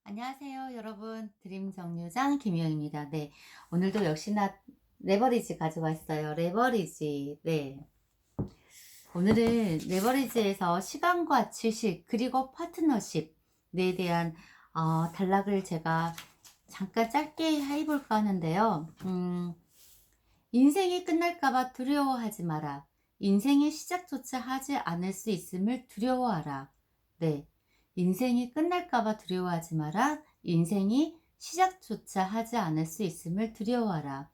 안녕하세요, 여러분. 드림 정류장 김희영입니다. 네. 오늘도 역시나 레버리지 가져왔어요. 레버리지. 네. 오늘은 레버리지에서 시간과 지식, 그리고 파트너십에 대한 단락을 제가 잠깐 짧게 해볼까 하는데요. 인생이 끝날까봐 두려워하지 마라. 인생의 시작조차 하지 않을 수 있음을 두려워하라. 네. 인생이 끝날까봐 두려워하지 마라. 인생이 시작조차 하지 않을 수 있음을 두려워하라.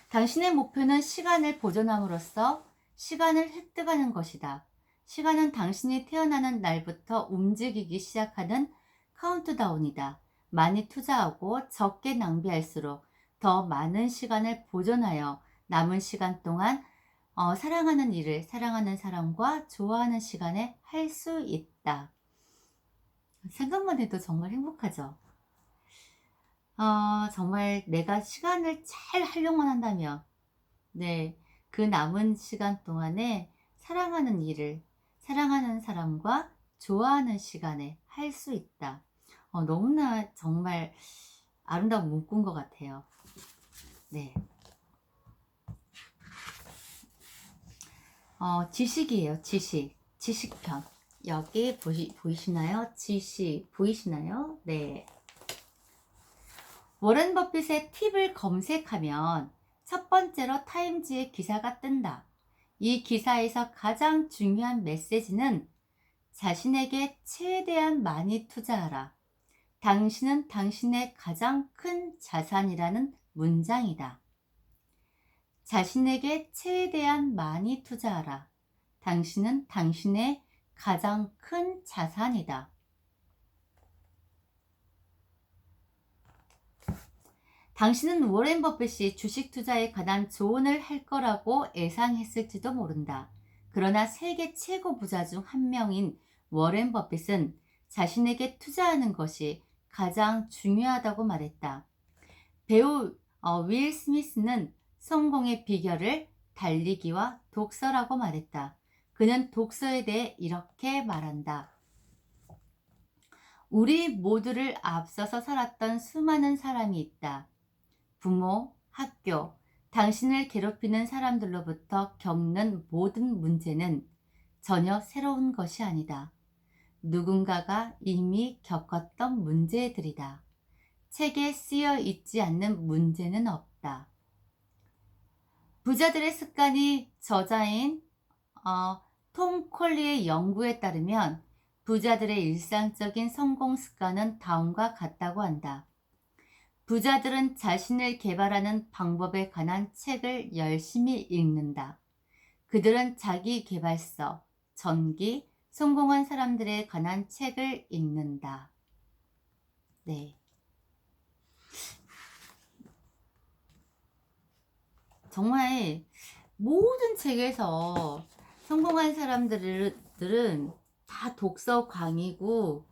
당신의 목표는 시간을 보존함으로써 시간을 획득하는 것이다. 시간은 당신이 태어나는 날부터 움직이기 시작하는 카운트다운이다. 많이 투자하고 적게 낭비할수록 더 많은 시간을 보존하여 남은 시간 동안 사랑하는 일을 사랑하는 사람과 좋아하는 시간에 할 수 있다. 생각만 해도 정말 행복하죠. 정말 내가 시간을 잘 활용만 한다면, 네, 그 남은 시간 동안에 사랑하는 일을 사랑하는 사람과 좋아하는 시간에 할 수 있다. 너무나 정말 아름다운 문구인 것 같아요. 네. 지식이에요. 지식. 지식편. 여기 보이시나요? 지식 보이시나요? 네. 워렌 버핏의 팁을 검색하면 첫 번째로 타임즈의 기사가 뜬다. 이 기사에서 가장 중요한 메시지는 자신에게 최대한 많이 투자하라. 당신은 당신의 가장 큰 자산이라는 문장이다. 자신에게 최대한 많이 투자하라. 당신은 당신의 가장 큰 자산이다. 당신은 워렌 버핏이 주식 투자에 관한 조언을 할 거라고 예상했을지도 모른다. 그러나 세계 최고 부자 중 한 명인 워렌 버핏은 자신에게 투자하는 것이 가장 중요하다고 말했다. 배우 윌 스미스는 성공의 비결을 달리기와 독서라고 말했다. 그는 독서에 대해 이렇게 말한다. 우리 모두를 앞서서 살았던 수많은 사람이 있다. 부모, 학교, 당신을 괴롭히는 사람들로부터 겪는 모든 문제는 전혀 새로운 것이 아니다. 누군가가 이미 겪었던 문제들이다. 책에 쓰여 있지 않는 문제는 없다. 부자들의 습관이 저자인 톰 콜리의 연구에 따르면 부자들의 일상적인 성공 습관은 다음과 같다고 한다. 부자들은 자신을 개발하는 방법에 관한 책을 열심히 읽는다. 그들은 자기 개발서, 전기, 성공한 사람들에 관한 책을 읽는다. 네. 정말 모든 책에서 성공한 사람들은 다 독서광이고,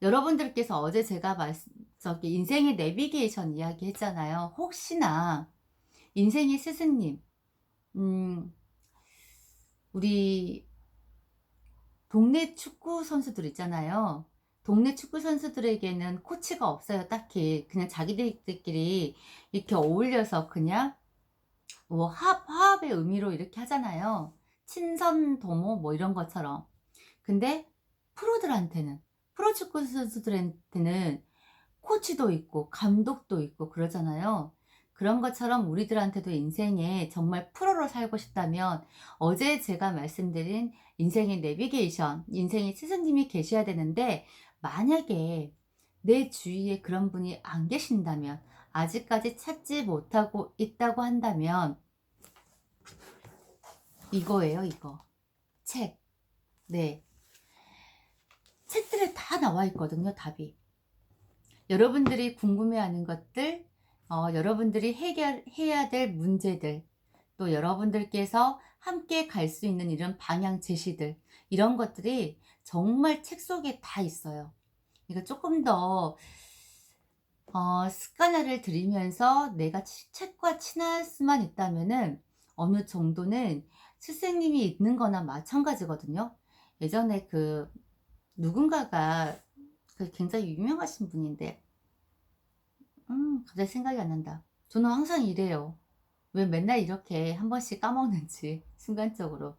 여러분들께서 어제 제가 저기 인생의 내비게이션 이야기 했잖아요. 혹시나 인생의 스승님, 우리 동네 축구 선수들 있잖아요. 동네 축구 선수들에게는 코치가 없어요. 딱히 그냥 자기들끼리 이렇게 어울려서 그냥 뭐 화합의 의미로 이렇게 하잖아요. 친선도모 뭐 이런 것처럼. 근데 프로들한테는, 프로축구 선수들한테는 코치도 있고 감독도 있고 그러잖아요. 그런 것처럼 우리들한테도 인생에 정말 프로로 살고 싶다면 어제 제가 말씀드린 인생의 내비게이션, 인생의 스승님이 계셔야 되는데, 만약에 내 주위에 그런 분이 안 계신다면, 아직까지 찾지 못하고 있다고 한다면 이거예요, 이거. 책. 네. 책들에 다 나와 있거든요, 답이. 여러분들이 궁금해하는 것들, 여러분들이 해결해야 될 문제들, 또 여러분들께서 함께 갈 수 있는 이런 방향 제시들, 이런 것들이 정말 책 속에 다 있어요. 그러니까 조금 더 습관화를 들이면서 내가 책과 친할 수만 있다면은 어느 정도는 스승님이 있는 거나 마찬가지거든요. 예전에 누군가가 굉장히 유명하신 분인데 갑자기 생각이 안 난다. 저는 항상 이래요. 왜 맨날 이렇게 한 번씩 까먹는지 순간적으로.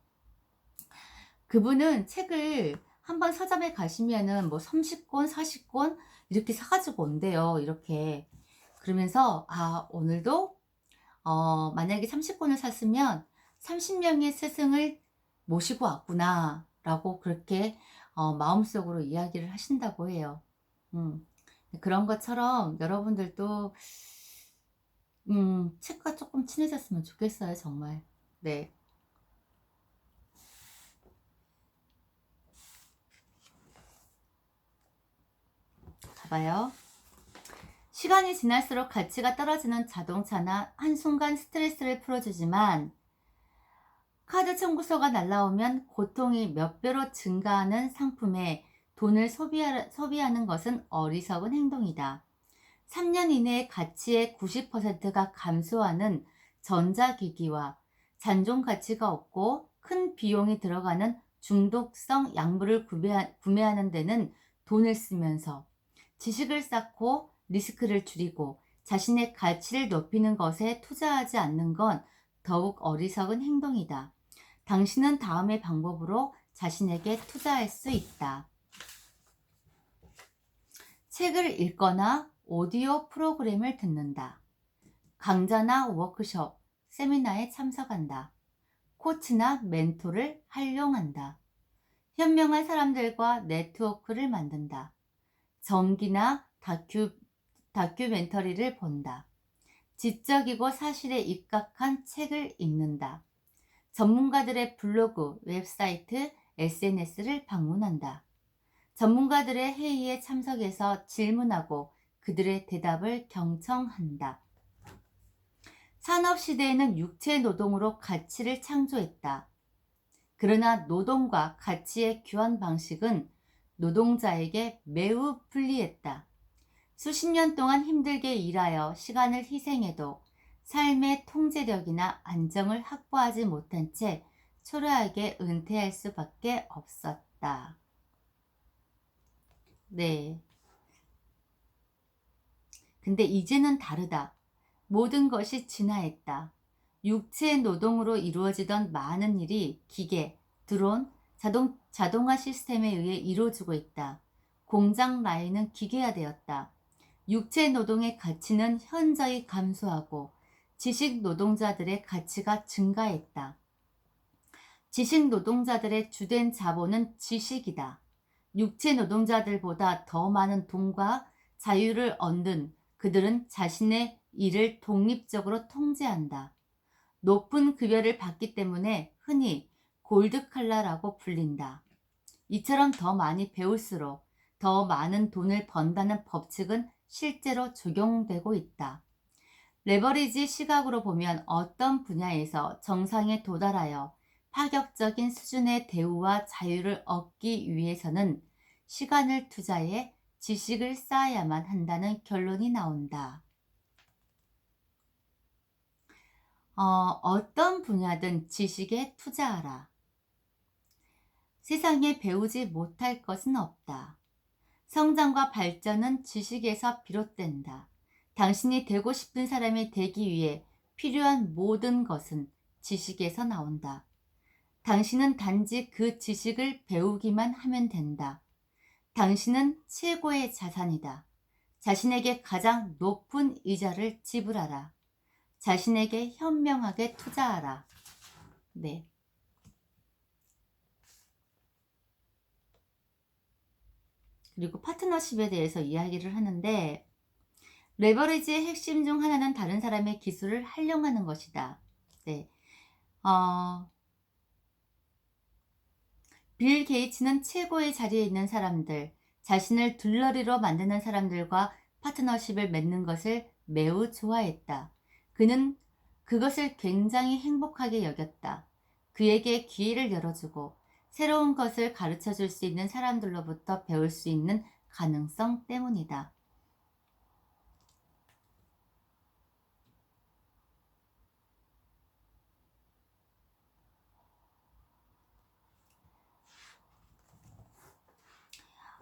그분은 책을 한 번 서점에 가시면은 뭐 30권 40권 이렇게 사 가지고 온대요 이렇게. 그러면서 '아 오늘도 만약에 30권을 샀으면 30명의 스승을 모시고 왔구나.'라고 그렇게 마음속으로 이야기를 하신다고 해요. 음. 그런 것처럼 여러분들도 책과 쪼끔 친해졌으면 좋겠어요 정말. 네. 봐 봐요. 시간이 지날수록 가치가 떨어지는 자동차나 한순간 스트레스를 풀어주지만 카드 청구서가 날라오면 고통이 몇 배로 증가하는 상품에 돈을 소비하는 것은 어리석은 행동이다. 3년 이내에 가치의 90%가 감소하는 전자기기와 잔존 가치가 없고 큰 비용이 들어가는 중독성 약물을 구매하는 데는 돈을 쓰면서 지식을 쌓고 리스크를 줄이고 자신의 가치를 높이는 것에 투자하지 않는 건 더욱 어리석은 행동이다. 당신은 다음의 방법으로 자신에게 투자할 수 있다. 책을 읽거나 오디오 프로그램을 듣는다. 강좌나 워크숍, 세미나에 참석한다. 코치나 멘토를 활용한다. 현명한 사람들과 네트워크를 만든다. 전기나 다큐멘터리를 본다. 지적이고 사실에 입각한 책을 읽는다. 전문가들의 블로그, 웹사이트, SNS를 방문한다. 전문가들의 회의에 참석해서 질문하고 그들의 대답을 경청한다. 산업시대에는 육체 노동으로 가치를 창조했다. 그러나 노동과 가치의 교환 방식은 노동자에게 매우 불리했다. 수십 년 동안 힘들게 일하여 시간을 희생해도 삶의 통제력이나 안정을 확보하지 못한 채 초라하게 은퇴할 수밖에 없었다. 네. 근데 이제는 다르다. 모든 것이 진화했다. 육체 노동으로 이루어지던 많은 일이 기계, 드론, 자동화 시스템에 의해 이루어지고 있다. 공장 라인은 기계화되었다. 육체 노동의 가치는 현저히 감소하고 지식 노동자들의 가치가 증가했다. 지식 노동자들의 주된 자본은 지식이다. 육체 노동자들보다 더 많은 돈과 자유를 얻는 그들은 자신의 일을 독립적으로 통제한다. 높은 급여를 받기 때문에 흔히 골드칼라라고 불린다. 이처럼 더 많이 배울수록 더 많은 돈을 번다는 법칙은 실제로 적용되고 있다. 레버리지 시각으로 보면 어떤 분야에서 정상에 도달하여 파격적인 수준의 대우와 자유를 얻기 위해서는 시간을 투자해 지식을 쌓아야만 한다는 결론이 나온다. 어떤 분야든 지식에 투자하라. 세상에 배우지 못할 것은 없다. 성장과 발전은 지식에서 비롯된다. 당신이 되고 싶은 사람이 되기 위해 필요한 모든 것은 지식에서 나온다. 당신은 단지 그 지식을 배우기만 하면 된다. 당신은 최고의 자산이다. 자신에게 가장 높은 이자를 지불하라. 자신에게 현명하게 투자하라. 네. 그리고 파트너십에 대해서 이야기를 하는데 레버리지의 핵심 중 하나는 다른 사람의 기술을 활용하는 것이다. 네. 빌 게이츠는 최고의 자리에 있는 사람들, 자신을 둘러리로 만드는 사람들과 파트너십을 맺는 것을 매우 좋아했다. 그는 그것을 굉장히 행복하게 여겼다. 그에게 기회를 열어주고 새로운 것을 가르쳐 줄 수 있는 사람들로부터 배울 수 있는 가능성 때문이다.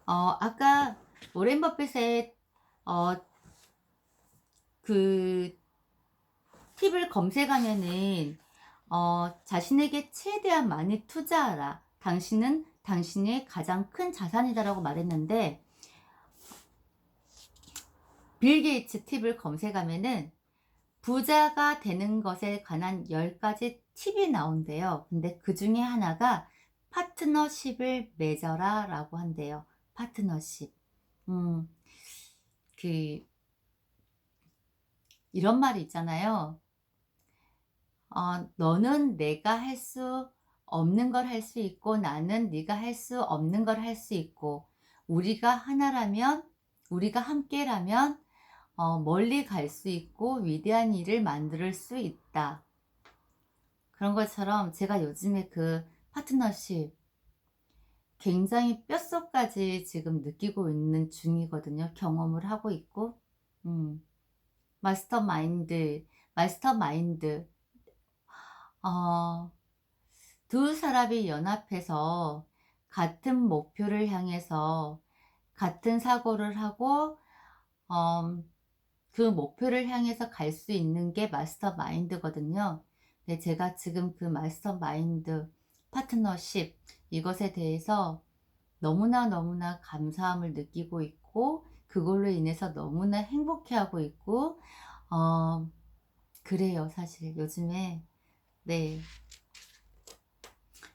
아까 워렌 버핏의 어, 그 팁을 검색하면은 자신에게 최대한 많이 투자하라. 당신은 당신의 가장 큰 자산이다라고 말했는데, 빌 게이츠 팁을 검색하면은 부자가 되는 것에 관한 10가지 팁이 나온대요. 근데 그 중에 하나가 파트너십을 맺어라 라고 한대요. 파트너십. 음, 그, 이런 말이 있잖아요. 너는 내가 할 수 없는 걸 할 수 있고 나는 네가 할 수 없는 걸 할 수 있고 우리가 하나라면 우리가 함께라면 멀리 갈 수 있고 위대한 일을 만들 수 있다. 그런 것처럼 제가 요즘에 그 파트너십 굉장히 뼛속까지 지금 느끼고 있는 중이거든요. 경험을 하고 있고 음, 마스터마인드 어, 두 사람이 연합해서 같은 목표를 향해서 같은 사고를 하고 어, 그 목표를 향해서 갈 수 있는 게 마스터 마인드거든요. 근데 제가 지금 그 마스터 마인드 파트너십 이것에 대해서 너무나 감사함을 느끼고 있고 그걸로 인해서 너무나 행복해하고 있고 어, 그래요. 사실 요즘에 네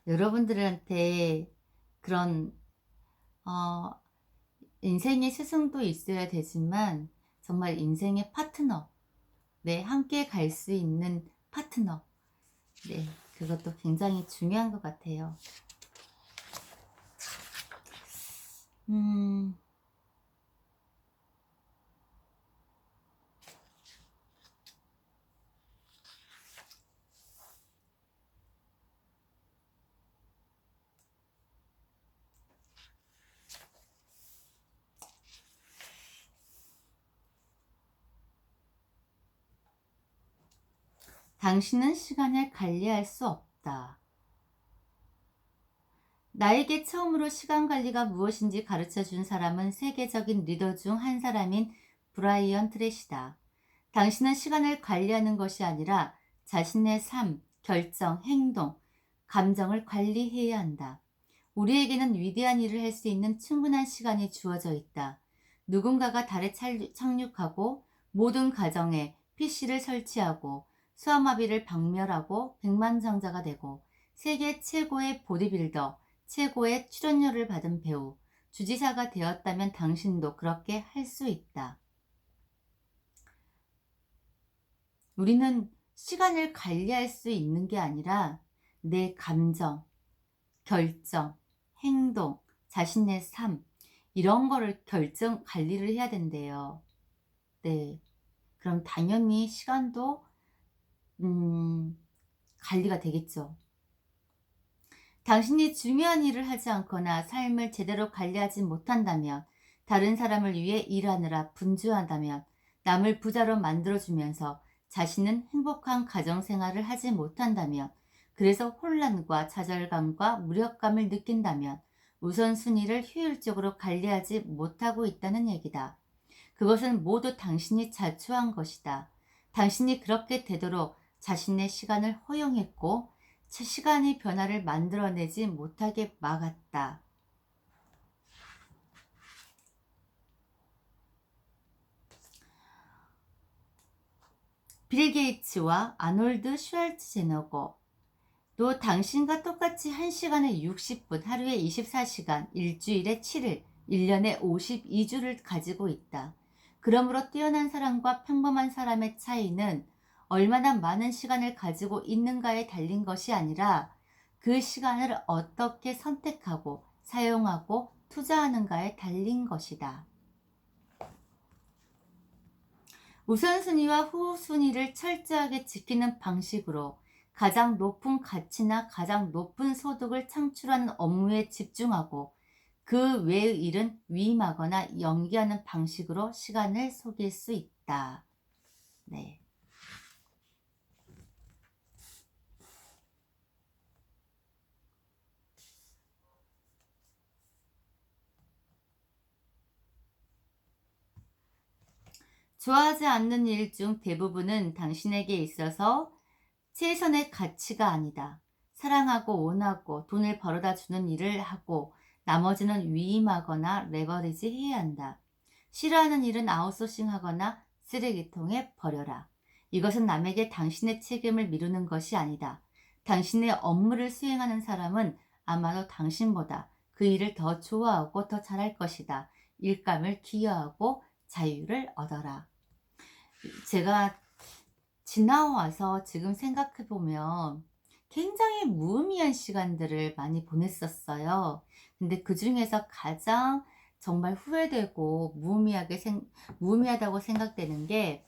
여러분들한테 그런 어, 인생의 스승도 있어야 되지만 정말 인생의 파트너, 네, 함께 갈 수 있는 파트너, 네, 그것도 굉장히 중요한 것 같아요. 음, 당신은 시간을 관리할 수 없다. 나에게 처음으로 시간 관리가 무엇인지 가르쳐 준 사람은 세계적인 리더 중 한 사람인 브라이언 트레시다. 당신은 시간을 관리하는 것이 아니라 자신의 삶, 결정, 행동, 감정을 관리해야 한다. 우리에게는 위대한 일을 할 수 있는 충분한 시간이 주어져 있다. 누군가가 달에 착륙하고 모든 가정에 PC를 설치하고 수아마비를 박멸하고 백만장자가 되고 세계 최고의 보디빌더, 최고의 출연료를 받은 배우, 주지사가 되었다면 당신도 그렇게 할 수 있다. 우리는 시간을 관리할 수 있는 게 아니라 내 감정, 결정, 행동, 자신의 삶 이런 거를 관리를 해야 된대요. 네. 그럼 당연히 시간도 관리가 되겠죠. 당신이 중요한 일을 하지 않거나 삶을 제대로 관리하지 못한다면, 다른 사람을 위해 일하느라 분주한다면, 남을 부자로 만들어주면서 자신은 행복한 가정생활을 하지 못한다면, 그래서 혼란과 좌절감과 무력감을 느낀다면, 우선순위를 효율적으로 관리하지 못하고 있다는 얘기다. 그것은 모두 당신이 자초한 것이다. 당신이 그렇게 되도록 자신의 시간을 허용했고 시간의 변화를 만들어내지 못하게 막았다. 빌 게이츠와 아놀드 슈왈츠제너거 또 당신과 똑같이 1시간에 60분, 하루에 24시간, 일주일에 7일, 1년에 52주를 가지고 있다. 그러므로 뛰어난 사람과 평범한 사람의 차이는 얼마나 많은 시간을 가지고 있는가에 달린 것이 아니라 그 시간을 어떻게 선택하고 사용하고 투자하는가에 달린 것이다. 우선순위와 후순위를 철저하게 지키는 방식으로 가장 높은 가치나 가장 높은 소득을 창출하는 업무에 집중하고 그 외의 일은 위임하거나 연기하는 방식으로 시간을 속일 수 있다. 네. 좋아하지 않는 일 중 대부분은 당신에게 있어서 최선의 가치가 아니다. 사랑하고 원하고 돈을 벌어다 주는 일을 하고 나머지는 위임하거나 레버리지 해야 한다. 싫어하는 일은 아웃소싱하거나 쓰레기통에 버려라. 이것은 남에게 당신의 책임을 미루는 것이 아니다. 당신의 업무를 수행하는 사람은 아마도 당신보다 그 일을 더 좋아하고 더 잘할 것이다. 일감을 기여하고 자유를 얻어라. 제가 지나와서 지금 생각해 보면 굉장히 무의미한 시간들을 많이 보냈었어요. 근데 그중에서 가장 정말 후회되고 무의미하다고 생각되는 게,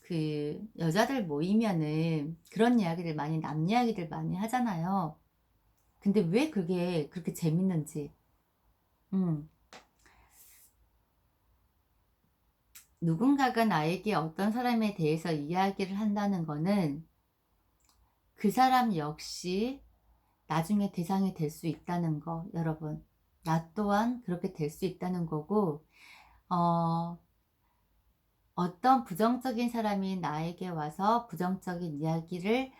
그 여자들 모이면은 그런 이야기들 많이, 남 이야기들 많이 하잖아요. 근데 왜 그게 그렇게 재밌는지. 음. 누군가가 나에게 어떤 사람에 대해서 이야기를 한다는 거는 그 사람 역시 나중에 대상이 될 수 있다는 거, 여러분. 나 또한 그렇게 될 수 있다는 거고, 어, 어떤 부정적인 사람이 나에게 와서 부정적인 이야기를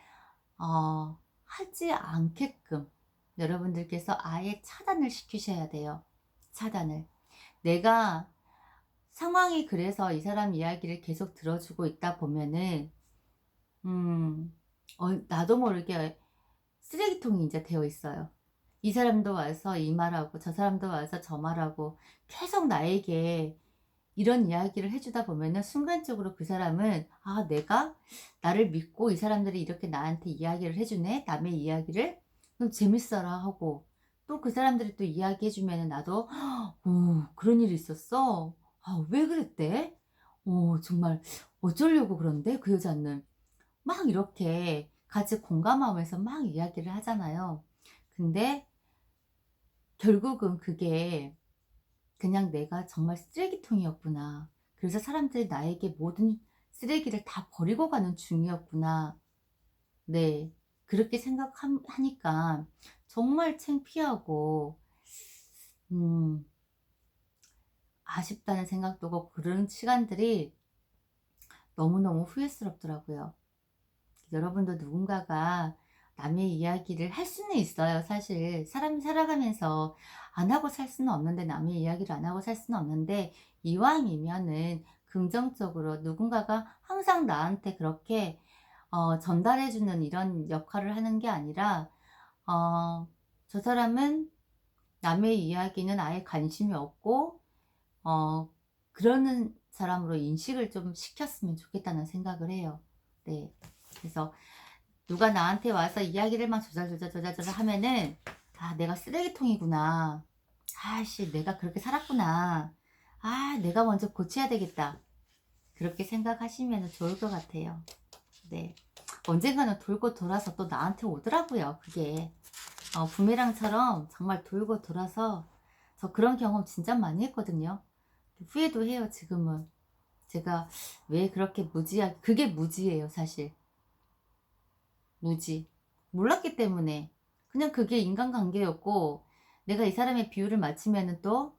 하지 않게끔 여러분들께서 아예 차단을 시키셔야 돼요. 차단을. 내가 상황이 그래서 이 사람 이야기를 계속 들어주고 있다 보면은 나도 모르게 쓰레기통이 이제 되어 있어요. 이 사람도 와서 이 말하고 저 사람도 와서 저 말하고 계속 나에게 이런 이야기를 해주다 보면은 순간적으로 그 사람은, 아, 내가 나를 믿고 이 사람들이 이렇게 나한테 이야기를 해주네, 남의 이야기를 그럼 재밌어라 하고, 또 그 사람들이 또 이야기해주면은 나도 오, 그런 일이 있었어, 아, 왜 그랬대, 정말 어쩌려고 그런데 그 여자는, 막 이렇게 같이 공감하면서 막 이야기를 하잖아요. 근데 결국은 그게 그냥 내가 정말 쓰레기통이었구나. 그래서 사람들이 나에게 모든 쓰레기를 다 버리고 가는 중이었구나. 네. 그렇게 생각하니까 정말 창피하고, 음, 아쉽다는 생각도 고 그런 시간들이 너무너무 후회스럽더라고요. 여러분도 누군가가 남의 이야기를 할 수는 있어요. 사실 사람이 살아가면서 안 하고 살 수는 없는데, 남의 이야기를 안 하고 살 수는 없는데, 이왕이면은 긍정적으로 누군가가 항상 나한테 그렇게 전달해 주는 이런 역할을 하는 게 아니라, 저 사람은 남의 이야기는 아예 관심이 없고 그러는 사람으로 인식을 좀 시켰으면 좋겠다는 생각을 해요. 네. 그래서 누가 나한테 와서 이야기를 막 조잘조잘 하면은, 아, 내가 쓰레기통이구나. 아씨, 내가 그렇게 살았구나. 아, 내가 먼저 고쳐야 되겠다. 그렇게 생각하시면 좋을 것 같아요. 네. 언젠가는 돌고 돌아서 또 나한테 오더라고요. 그게 부메랑처럼 정말 돌고 돌아서, 저 그런 경험 진짜 많이 했거든요. 후회도 해요, 지금은. 제가 왜 그렇게 그게 무지예요, 사실. 무지. 몰랐기 때문에. 그냥 그게 인간관계였고, 내가 이 사람의 비율을 맞추면은 또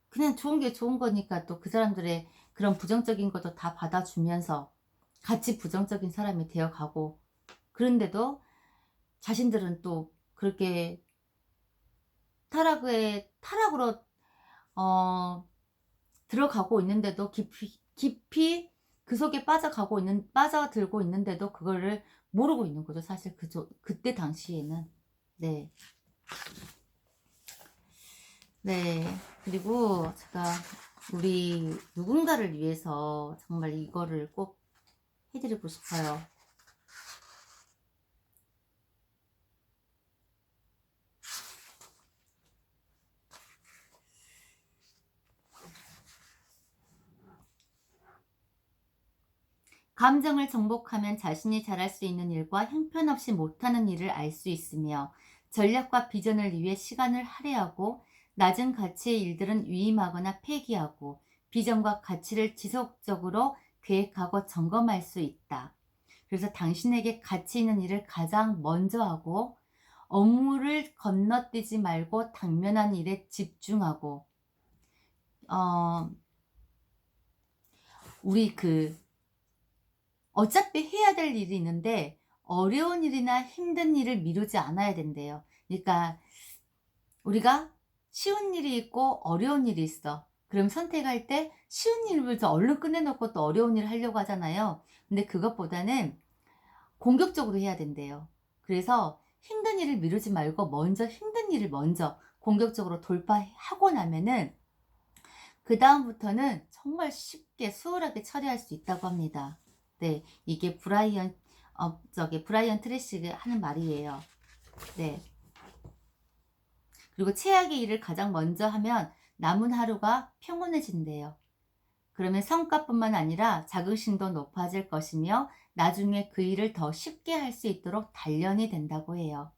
그냥 좋은 게 좋은 거니까, 또 그 사람들의 그런 부정적인 것도 다 받아주면서 같이 부정적인 사람이 되어가고, 그런데도 자신들은 또 그렇게 타락으로 어 들어가고 있는데도, 깊이 그 속에 빠져들고 있는데도 그거를 모르고 있는 거죠. 사실 그때 당시에는. 네. 네. 그리고 제가 우리 누군가를 위해서 정말 이거를 꼭 해드리고 싶어요. 감정을 정복하면 자신이 잘할 수 있는 일과 형편없이 못하는 일을 알 수 있으며, 전략과 비전을 위해 시간을 할애하고, 낮은 가치의 일들은 위임하거나 폐기하고, 비전과 가치를 지속적으로 계획하고 점검할 수 있다. 그래서 당신에게 가치 있는 일을 가장 먼저 하고, 업무를 건너뛰지 말고 당면한 일에 집중하고, 어, 우리 어차피 해야 될 일이 있는데 어려운 일이나 힘든 일을 미루지 않아야 된대요. 그러니까 우리가 쉬운 일이 있고 어려운 일이 있어. 그럼 선택할 때 쉬운 일부터 얼른 끝내놓고 또 어려운 일을 하려고 하잖아요. 근데 그것보다는 공격적으로 해야 된대요. 그래서 힘든 일을 미루지 말고 먼저 힘든 일을 먼저 공격적으로 돌파하고 나면은 그다음부터는 정말 쉽게 수월하게 처리할 수 있다고 합니다. 네. 이게 브라이언 트레시가 하는 말이에요. 네. 그리고 최악의 일을 가장 먼저 하면 남은 하루가 평온해진대요. 그러면 성과뿐만 아니라 자긍심도 높아질 것이며 나중에 그 일을 더 쉽게 할 수 있도록 단련이 된다고 해요.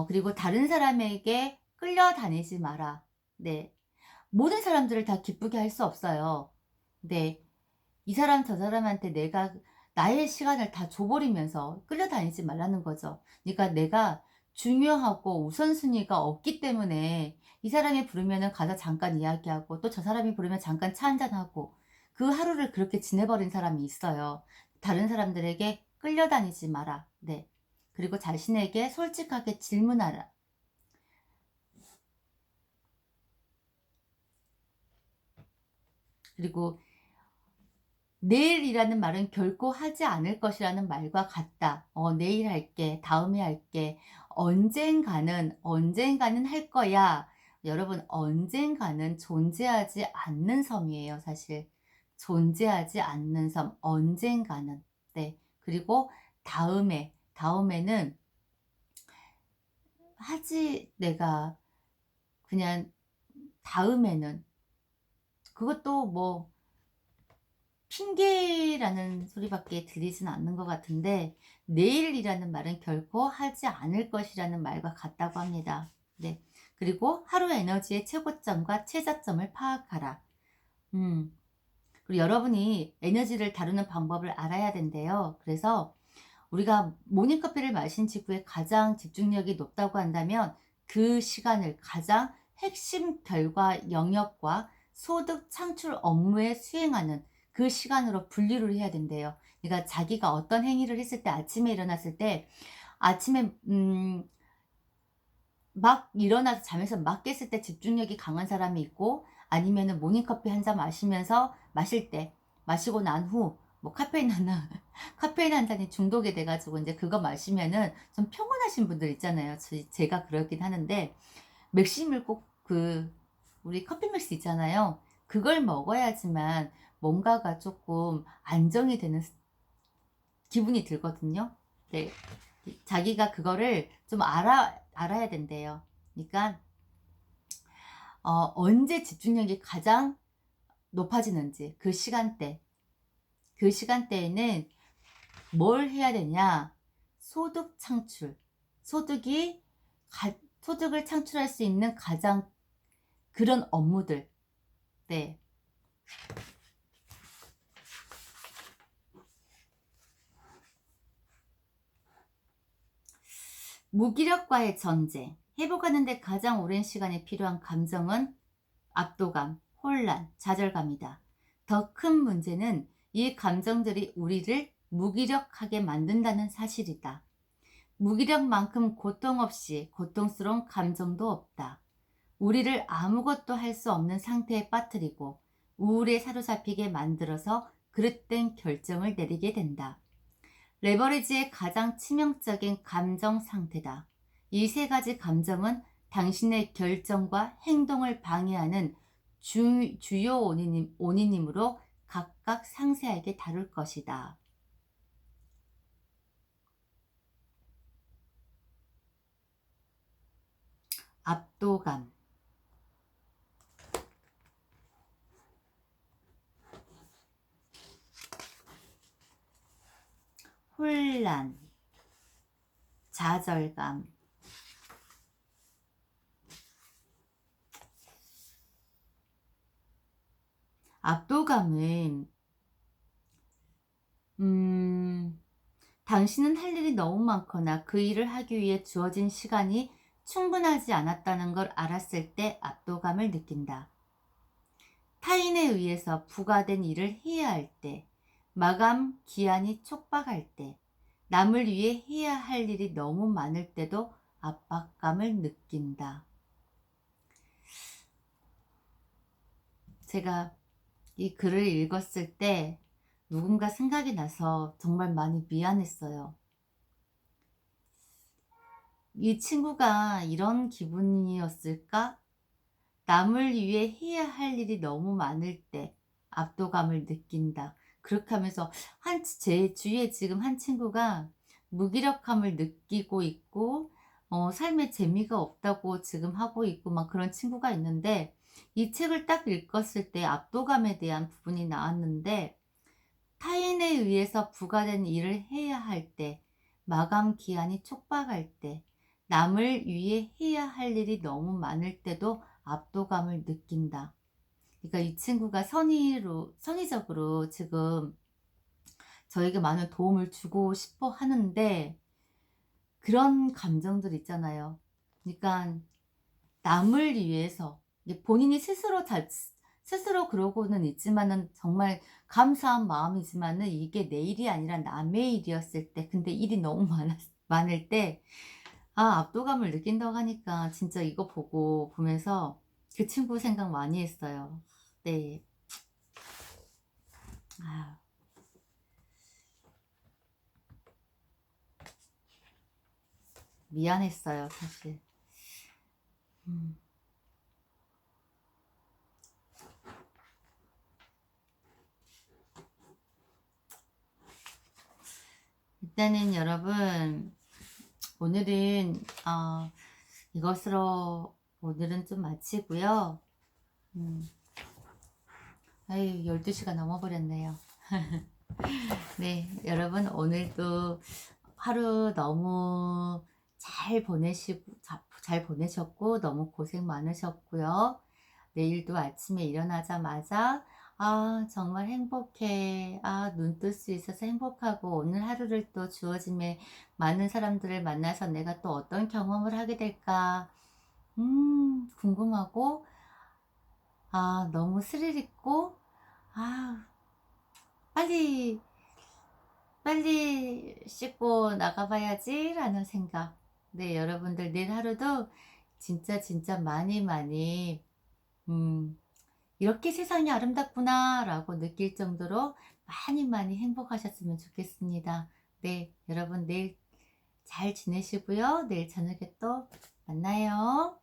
그리고 다른 사람에게 끌려다니지 마라. 네. 모든 사람들을 다 기쁘게 할 수 없어요. 네. 이 사람 저 사람한테 내가 나의 시간을 다 줘버리면서 끌려다니지 말라는 거죠. 그러니까 내가 중요하고 우선순위가 없기 때문에 이 사람이 부르면은 가서 잠깐 이야기하고 또 저 사람이 부르면 잠깐 차 한잔하고 그 하루를 그렇게 지내버린 사람이 있어요. 다른 사람들에게 끌려다니지 마라. 네. 그리고 자신에게 솔직하게 질문하라. 그리고 내일이라는 말은 결코 하지 않을 것이라는 말과 같다. 내일 할게, 다음에 할게, 언젠가는 할 거야. 여러분, 언젠가는 존재하지 않는 섬이에요, 사실. 존재하지 않는 섬, 언젠가는. 네. 그리고 다음에는 내가 그냥 다음에는 그것도 뭐 핑계라는 소리밖에 들리진 않는 것 같은데 내일이라는 말은 결코 하지 않을 것이라는 말과 같다고 합니다. 네. 그리고 하루 에너지의 최고점과 최저점을 파악하라. 그리고 여러분이 에너지를 다루는 방법을 알아야 된대요. 그래서 우리가 모닝커피를 마신 직후에 가장 집중력이 높다고 한다면 그 시간을 가장 핵심 결과 영역과 소득 창출 업무에 수행하는 그 시간으로 분류를 해야 된대요. 그러니까 자기가 어떤 행위를 했을 때 아침에 일어났을 때 아침에 막 일어나서 잠에서 막 깼을 때 집중력이 강한 사람이 있고 아니면은 모닝커피 한 잔 마시고 난 후 뭐 카페인 한 잔이 중독이 돼가지고 이제 그거 마시면은 좀 평온하신 분들 있잖아요. 제가 그러긴 하는데 맥심을 꼭 우리 커피 맥스 있잖아요. 그걸 먹어야지만 뭔가가 조금 안정이 되는 기분이 들거든요. 네. 자기가 그거를 좀 알아야 된대요. 그러니까 언제 집중력이 가장 높아지는지 그 시간대에는 뭘 해야 되냐? 소득 창출. 소득을 창출할 수 있는 가장 그런 업무들. 네. 무기력과의 전쟁. 회복하는 데 가장 오랜 시간이 필요한 감정은 압도감, 혼란, 좌절감이다. 더 큰 문제는 이 감정들이 우리를 무기력하게 만든다는 사실이다. 무기력만큼 고통 없이 고통스러운 감정도 없다. 우리를 아무것도 할 수 없는 상태에 빠뜨리고 우울에 사로잡히게 만들어서 그릇된 결정을 내리게 된다. 레버리지의 가장 치명적인 감정 상태다. 이 세 가지 감정은 당신의 결정과 행동을 방해하는 주요 원인이므로 각각 상세하게 다룰 것이다. 압도감, 혼란, 좌절감, 압도감은 당신은 할 일이 너무 많거나 그 일을 하기 위해 주어진 시간이 충분하지 않았다는 걸 알았을 때 압도감을 느낀다. 타인에 의해서 부과된 일을 해야 할 때, 마감 기한이 촉박할 때, 남을 위해 해야 할 일이 너무 많을 때도 압박감을 느낀다. 제가 이 글을 읽었을 때 누군가 생각이 나서 정말 많이 미안했어요. 이 친구가 이런 기분이었을까? 남을 위해 해야 할 일이 너무 많을 때 압도감을 느낀다. 그렇게 하면서 제 주위에 지금 한 친구가 무기력함을 느끼고 있고 삶에 재미가 없다고 지금 하고 있고 막 그런 친구가 있는데, 이 책을 딱 읽었을 때 압도감에 대한 부분이 나왔는데, 타인에 의해서 부과된 일을 해야 할 때, 마감 기한이 촉박할 때, 남을 위해 해야 할 일이 너무 많을 때도 압도감을 느낀다. 그러니까 이 친구가 선의적으로 지금 저에게 많은 도움을 주고 싶어 하는데, 그런 감정들 있잖아요. 그러니까 남을 위해서 이게 본인이 스스로 그러고는 있지만은 정말 감사한 마음이지만은, 이게 내 일이 아니라 남의 일이었을 때, 근데 일이 너무 많을 때 압도감을 느낀다고 하니까 진짜 이거 보면서 그 친구 생각 많이 했어요. 네. 아, 미안했어요, 사실. 음. 일단은 여러분, 오늘은 이것으로 오늘은 좀 마치고요. 음. 아유, 12시가 넘어버렸네요. 네, 여러분 오늘도 하루 너무 잘 보내셨고 너무 고생 많으셨고요. 내일도 아침에 일어나자마자 정말 행복해. 눈 뜰 수 있어서 행복하고, 오늘 하루를 또 주어짐에 많은 사람들을 만나서 내가 또 어떤 경험을 하게 될까 궁금하고, 너무 스릴 있고, 아 빨리 빨리 씻고 나가봐야지 라는 생각. 네, 여러분들 내일 하루도 진짜 많이 많이 음, 이렇게 세상이 아름답구나 라고 느낄 정도로 많이 행복하셨으면 좋겠습니다. 네, 여러분 내일 잘 지내시고요. 내일 저녁에 또 만나요.